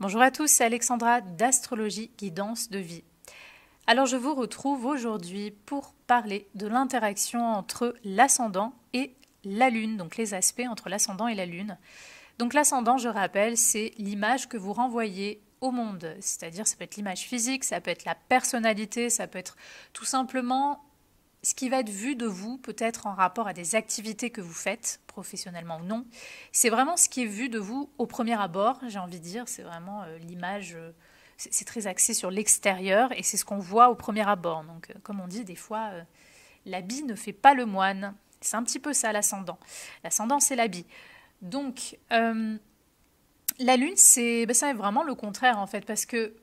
Bonjour à tous, c'est Alexandra d'Astrologie Guidance de Vie. Alors je vous retrouve aujourd'hui pour parler de l'interaction entre l'ascendant et la lune, donc les aspects entre l'ascendant et la lune. Donc l'ascendant, je rappelle, c'est l'image que vous renvoyez au monde, c'est-à-dire ça peut être l'image physique, ça peut être la personnalité, ça peut être tout simplement ce qui va être vu de vous, peut-être en rapport à des activités que vous faites, professionnellement ou non. C'est vraiment ce qui est vu de vous au premier abord, j'ai envie de dire. C'est vraiment l'image, c'est très axé sur l'extérieur et c'est ce qu'on voit au premier abord. Donc, comme on dit, des fois, l'habit ne fait pas le moine. C'est un petit peu ça l'ascendant. L'ascendant, c'est l'habit. Donc, la lune, c'est vraiment le contraire en fait, parce que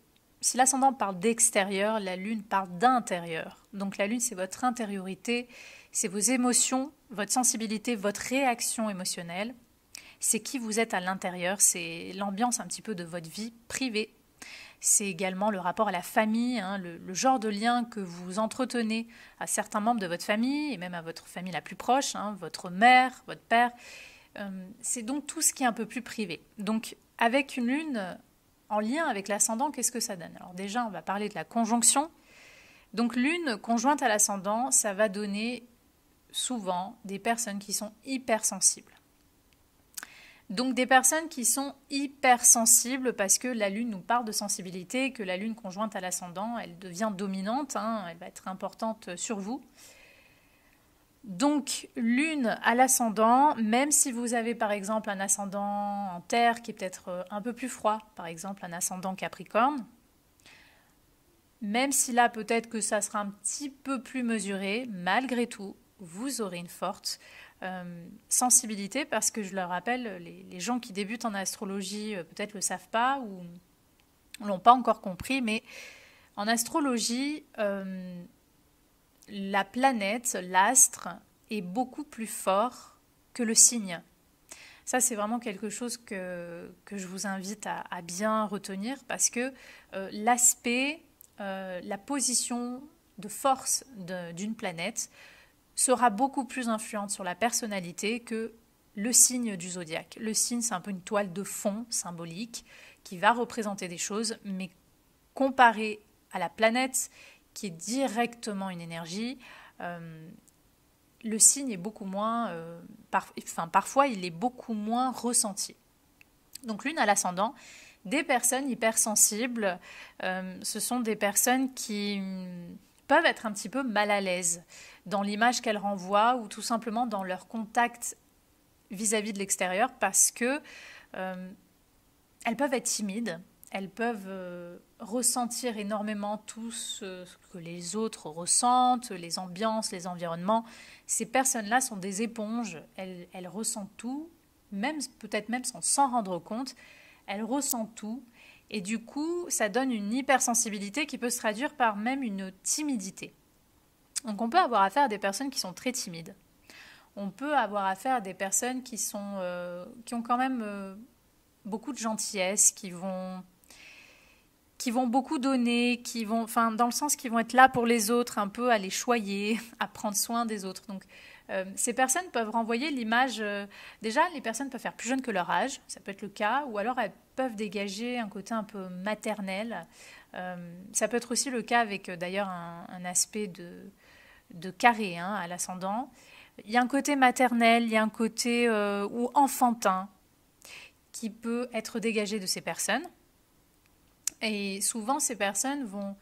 si l'ascendant parle d'extérieur, la lune parle d'intérieur. Donc la lune, c'est votre intériorité, c'est vos émotions, votre sensibilité, votre réaction émotionnelle. C'est qui vous êtes à l'intérieur, c'est l'ambiance un petit peu de votre vie privée. C'est également le rapport à la famille, hein, le genre de lien que vous entretenez à certains membres de votre famille et même à votre famille la plus proche, hein, votre mère, votre père. C'est donc tout ce qui est un peu plus privé. Donc avec une lune en lien avec l'ascendant, qu'est-ce que ça donne? Alors déjà, on va parler de la conjonction. Donc lune conjointe à l'ascendant, ça va donner souvent des personnes qui sont hypersensibles. Donc des personnes qui sont hypersensibles parce que la lune nous parle de sensibilité, que la lune conjointe à l'ascendant, elle devient dominante, hein, elle va être importante sur vous. Donc, lune à l'ascendant, même si vous avez par exemple un ascendant en terre qui est peut-être un peu plus froid, par exemple un ascendant capricorne, même si là peut-être que ça sera un petit peu plus mesuré, malgré tout, vous aurez une forte sensibilité parce que je le rappelle, les gens qui débutent en astrologie peut-être ne le savent pas ou ne l'ont pas encore compris, mais en astrologie, la planète, l'astre, est beaucoup plus fort que le signe. Ça, c'est vraiment quelque chose que je vous invite à bien retenir parce que l'aspect, la position de force d'une planète sera beaucoup plus influente sur la personnalité que le signe du zodiaque. Le signe, c'est un peu une toile de fond symbolique qui va représenter des choses, mais comparé à la planète, qui est directement une énergie, le signe est beaucoup moins, parfois il est beaucoup moins ressenti. Donc lune à l'ascendant, des personnes hypersensibles, ce sont des personnes qui peuvent être un petit peu mal à l'aise dans l'image qu'elles renvoient ou tout simplement dans leur contact vis-à-vis de l'extérieur parce que elles peuvent être timides. Elles peuvent ressentir énormément tout ce que les autres ressentent, les ambiances, les environnements. Ces personnes-là sont des éponges, elles ressentent tout, même peut-être même sans s'en rendre compte, elles ressentent tout. Et du coup, ça donne une hypersensibilité qui peut se traduire par même une timidité. Donc on peut avoir affaire à des personnes qui sont très timides. On peut avoir affaire à des personnes qui ont quand même beaucoup de gentillesse, qui vont beaucoup donner, dans le sens qu'ils vont être là pour les autres, un peu à les choyer, à prendre soin des autres. Donc, ces personnes peuvent renvoyer l'image. Déjà, les personnes peuvent faire plus jeunes que leur âge, ça peut être le cas, ou alors elles peuvent dégager un côté un peu maternel. Ça peut être aussi le cas avec d'ailleurs un aspect de carré hein, à l'ascendant. Il y a un côté maternel, il y a un côté ou enfantin qui peut être dégagé de ces personnes. Et souvent, ces personnes vont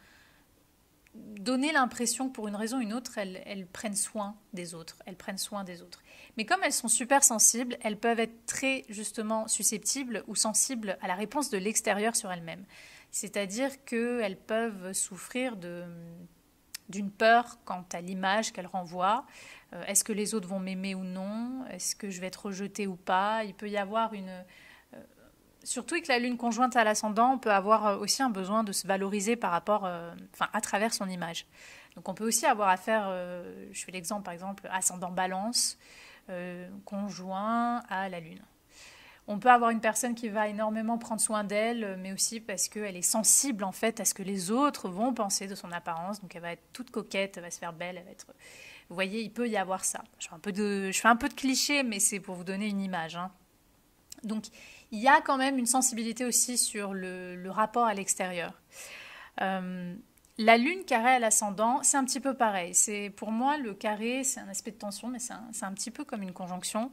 donner l'impression que pour une raison ou une autre, elles prennent soin des autres. Elles prennent soin des autres. Mais comme elles sont super sensibles, elles peuvent être très justement susceptibles ou sensibles à la réponse de l'extérieur sur elles-mêmes. C'est-à-dire qu'elles peuvent souffrir d'une peur quant à l'image qu'elles renvoient. Est-ce que les autres vont m'aimer ou non? Est-ce que je vais être rejetée ou pas? Il peut y avoir surtout avec la lune conjointe à l'ascendant, on peut avoir aussi un besoin de se valoriser par rapport, à travers son image. Donc on peut aussi avoir affaire, je fais l'exemple par exemple, ascendant balance, conjoint à la lune. On peut avoir une personne qui va énormément prendre soin d'elle, mais aussi parce qu'elle est sensible en fait à ce que les autres vont penser de son apparence. Donc elle va être toute coquette, elle va se faire belle, elle va être... Vous voyez, il peut y avoir ça. Je fais un peu de cliché, mais c'est pour vous donner une image. Hein. Donc, il y a quand même une sensibilité aussi sur le rapport à l'extérieur. La lune carrée à l'ascendant, c'est un petit peu pareil. Pour moi, le carré, c'est un aspect de tension, mais c'est un petit peu comme une conjonction.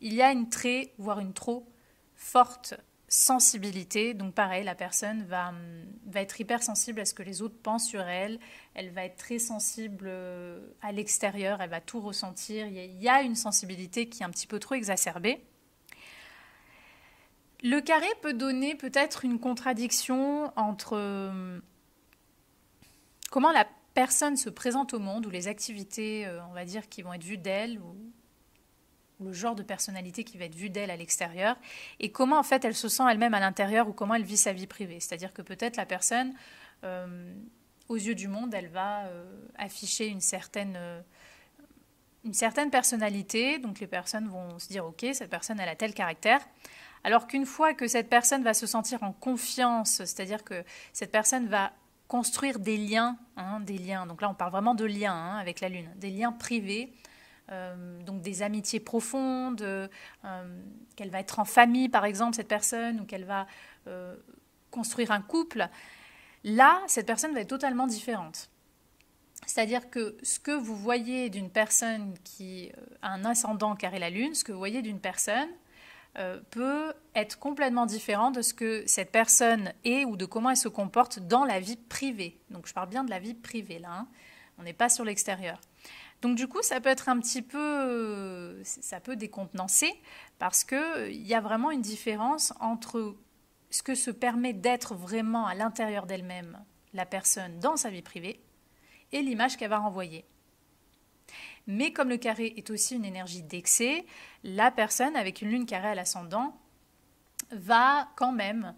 Il y a une très, voire une trop forte sensibilité. Donc pareil, la personne va être hypersensible à ce que les autres pensent sur elle. Elle va être très sensible à l'extérieur. Elle va tout ressentir. Il y a une sensibilité qui est un petit peu trop exacerbée. Le carré peut donner peut-être une contradiction entre comment la personne se présente au monde ou les activités, on va dire, qui vont être vues d'elle ou le genre de personnalité qui va être vue d'elle à l'extérieur et comment en fait elle se sent elle-même à l'intérieur ou comment elle vit sa vie privée. C'est-à-dire que peut-être la personne, aux yeux du monde, elle va afficher une certaine personnalité, donc les personnes vont se dire ok, cette personne elle a tel caractère. Alors qu'une fois que cette personne va se sentir en confiance, c'est-à-dire que cette personne va construire des liens, donc là on parle vraiment de liens avec la Lune, des liens privés, donc des amitiés profondes, qu'elle va être en famille par exemple cette personne, ou qu'elle va construire un couple, là cette personne va être totalement différente. C'est-à-dire que ce que vous voyez d'une personne qui a un ascendant carré la Lune, ce que vous voyez d'une personne peut être complètement différent de ce que cette personne est ou de comment elle se comporte dans la vie privée. Donc je parle bien de la vie privée là, on n'est pas sur l'extérieur. Donc du coup ça peut être un petit peu, ça peut décontenancer parce qu'il y a vraiment une différence entre ce que se permet d'être vraiment à l'intérieur d'elle-même la personne dans sa vie privée et l'image qu'elle va renvoyer. Mais comme le carré est aussi une énergie d'excès, la personne avec une lune carrée à l'ascendant va quand même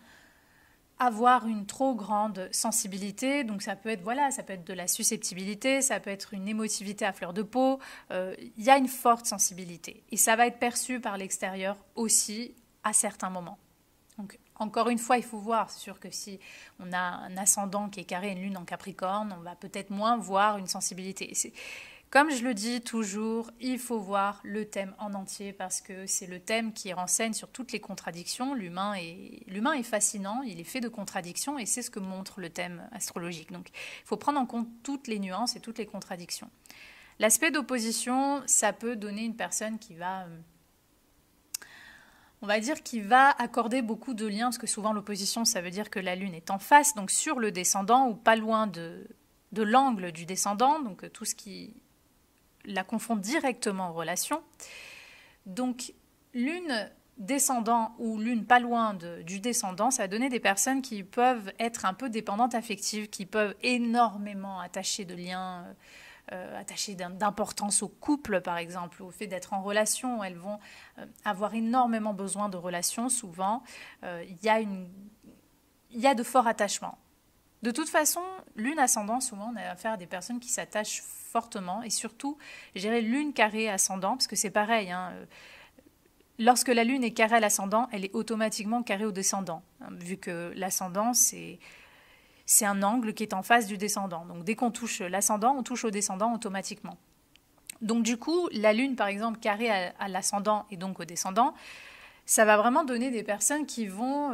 avoir une trop grande sensibilité. Donc ça peut être ça peut être de la susceptibilité, ça peut être une émotivité à fleur de peau. Il y a une forte sensibilité et ça va être perçu par l'extérieur aussi à certains moments. Donc encore une fois, il faut voir. C'est sûr que si on a un ascendant qui est carré, une lune en Capricorne, on va peut-être moins voir une sensibilité. Comme je le dis toujours, il faut voir le thème en entier parce que c'est le thème qui renseigne sur toutes les contradictions. L'humain est fascinant, il est fait de contradictions et c'est ce que montre le thème astrologique. Donc il faut prendre en compte toutes les nuances et toutes les contradictions. L'aspect d'opposition, ça peut donner une personne qui va, on va dire, qui va accorder beaucoup de liens, parce que souvent l'opposition, ça veut dire que la Lune est en face, donc sur le descendant ou pas loin de l'angle du descendant, donc tout ce qui la confond directement aux relations. Donc, lune descendant ou lune pas loin du descendant, ça va donner des personnes qui peuvent être un peu dépendantes affectives, qui peuvent énormément attacher de liens, attacher d'importance au couple, par exemple, au fait d'être en relation. Elles vont avoir énormément besoin de relations, souvent. Il y a de forts attachements. De toute façon, lune ascendant, souvent on a affaire à des personnes qui s'attachent fortement et surtout, gérer lune carrée ascendant, parce que c'est pareil, lorsque la lune est carrée à l'ascendant, elle est automatiquement carrée au descendant, vu que l'ascendant, c'est un angle qui est en face du descendant. Donc dès qu'on touche l'ascendant, on touche au descendant automatiquement. Donc du coup, la lune, par exemple, carrée à l'ascendant et donc au descendant, ça va vraiment donner des personnes qui vont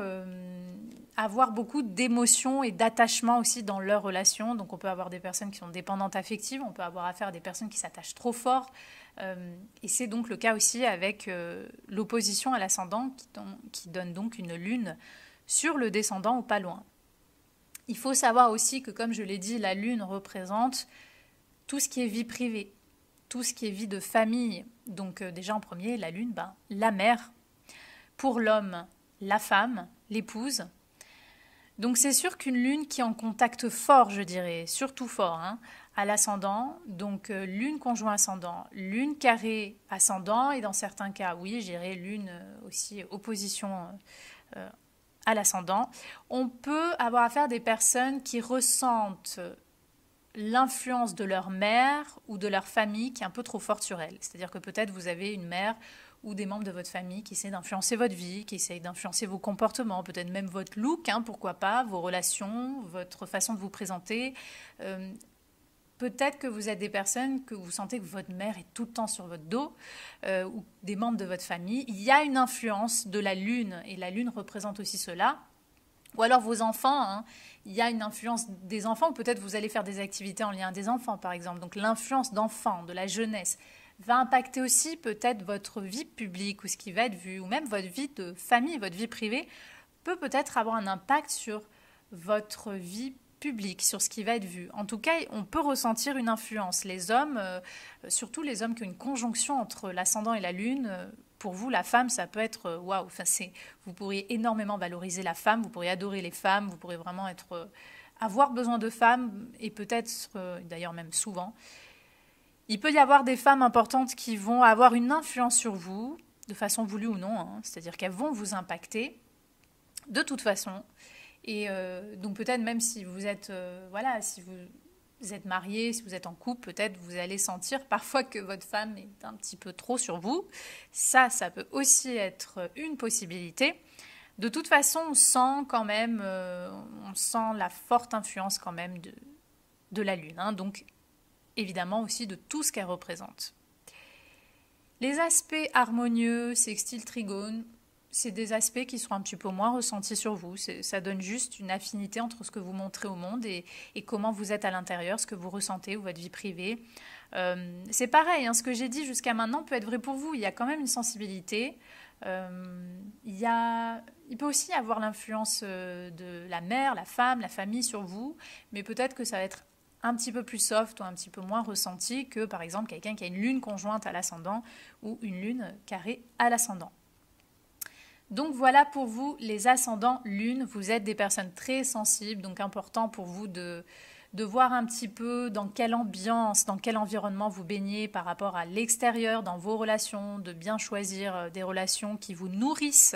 avoir beaucoup d'émotions et d'attachement aussi dans leurs relations. Donc on peut avoir des personnes qui sont dépendantes affectives, on peut avoir affaire à des personnes qui s'attachent trop fort. Et c'est donc le cas aussi avec l'opposition à l'ascendant qui donne donc une lune sur le descendant ou pas loin. Il faut savoir aussi que, comme je l'ai dit, la lune représente tout ce qui est vie privée, tout ce qui est vie de famille. Donc déjà en premier, la lune, la mère. Pour l'homme, la femme, l'épouse. Donc c'est sûr qu'une lune qui est en contact fort, je dirais, surtout fort, à l'ascendant, donc lune conjoint ascendant, lune carrée ascendant, et dans certains cas, oui, je dirais lune aussi opposition à l'ascendant. On peut avoir affaire à des personnes qui ressentent l'influence de leur mère ou de leur famille qui est un peu trop forte sur elles. C'est-à-dire que peut-être vous avez une mère ou des membres de votre famille qui essaient d'influencer votre vie, qui essaient d'influencer vos comportements, peut-être même votre look, pourquoi pas, vos relations, votre façon de vous présenter. Peut-être que vous êtes des personnes que vous sentez que votre mère est tout le temps sur votre dos, ou des membres de votre famille. Il y a une influence de la lune, et la lune représente aussi cela. Ou alors vos enfants, hein, il y a une influence des enfants, ou peut-être vous allez faire des activités en lien avec des enfants, par exemple. Donc l'influence d'enfants, de la jeunesse, va impacter aussi peut-être votre vie publique, ou ce qui va être vu, ou même votre vie de famille, votre vie privée, peut-être avoir un impact sur votre vie public, sur ce qui va être vu. En tout cas, on peut ressentir une influence. Les hommes, surtout les hommes qui ont une conjonction entre l'ascendant et la lune, pour vous, la femme, ça peut être waouh. Enfin, vous pourriez énormément valoriser la femme, vous pourriez adorer les femmes, vous pourriez vraiment avoir besoin de femmes, et peut-être, d'ailleurs même souvent, il peut y avoir des femmes importantes qui vont avoir une influence sur vous, de façon voulue ou non, hein, c'est-à-dire qu'elles vont vous impacter de toute façon. Et donc peut-être même si vous êtes, si vous êtes marié, si vous êtes en couple, peut-être vous allez sentir parfois que votre femme est un petit peu trop sur vous. Ça peut aussi être une possibilité. De toute façon, on sent quand même, on sent la forte influence quand même de la Lune. Hein, donc évidemment aussi de tout ce qu'elle représente. Les aspects harmonieux, sextiles, trigones, c'est des aspects qui sont un petit peu moins ressentis sur vous. Ça donne juste une affinité entre ce que vous montrez au monde et comment vous êtes à l'intérieur, ce que vous ressentez ou votre vie privée. C'est pareil, hein, ce que j'ai dit jusqu'à maintenant peut être vrai pour vous. Il y a quand même une sensibilité. Il peut aussi y avoir l'influence de la mère, la femme, la famille sur vous, mais peut-être que ça va être un petit peu plus soft ou un petit peu moins ressenti que par exemple quelqu'un qui a une lune conjointe à l'ascendant ou une lune carrée à l'ascendant. Donc voilà pour vous les ascendants lune, vous êtes des personnes très sensibles, donc important pour vous de voir un petit peu dans quelle ambiance, dans quel environnement vous baignez par rapport à l'extérieur, dans vos relations, de bien choisir des relations qui vous nourrissent,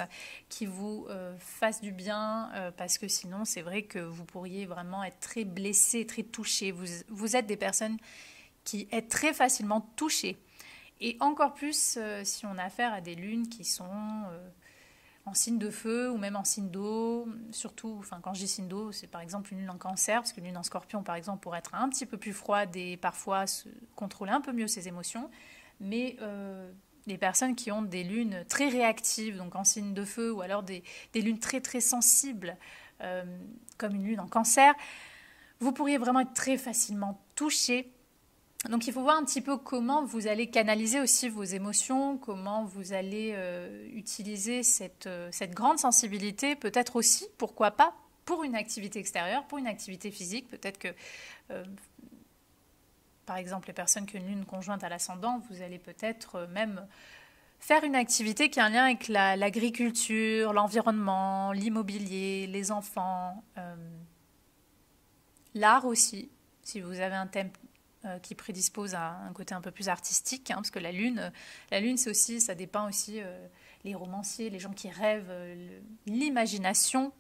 qui vous fassent du bien, parce que sinon c'est vrai que vous pourriez vraiment être très blessé, très touché. Vous êtes des personnes qui êtes très facilement touchées. Et encore plus si on a affaire à des lunes qui sont en signe de feu ou même en signe d'eau, surtout, enfin quand je dis signe d'eau, c'est par exemple une lune en cancer, parce qu'une lune en scorpion par exemple pourrait être un petit peu plus froide et parfois contrôler un peu mieux ses émotions, mais les personnes qui ont des lunes très réactives, donc en signe de feu, ou alors des lunes très très sensibles, comme une lune en cancer, vous pourriez vraiment être très facilement touché. Donc il faut voir un petit peu comment vous allez canaliser aussi vos émotions, comment vous allez utiliser cette grande sensibilité, peut-être aussi, pourquoi pas, pour une activité extérieure, pour une activité physique. Peut-être que, par exemple, les personnes qui ont une lune conjointe à l'ascendant, vous allez peut-être même faire une activité qui a un lien avec l'agriculture, l'environnement, l'immobilier, les enfants, l'art aussi, si vous avez un thème qui prédispose à un côté un peu plus artistique, hein, parce que la lune c'est aussi, ça dépeint aussi les romanciers, les gens qui rêvent, l'imagination.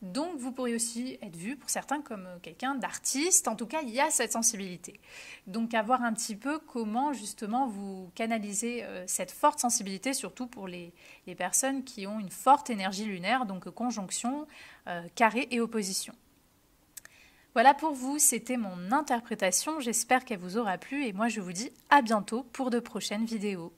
Donc vous pourriez aussi être vu pour certains comme quelqu'un d'artiste, en tout cas il y a cette sensibilité. Donc à voir un petit peu comment justement vous canalisez cette forte sensibilité, surtout pour les personnes qui ont une forte énergie lunaire, donc conjonction, carré et opposition. Voilà pour vous, c'était mon interprétation, j'espère qu'elle vous aura plu et moi je vous dis à bientôt pour de prochaines vidéos.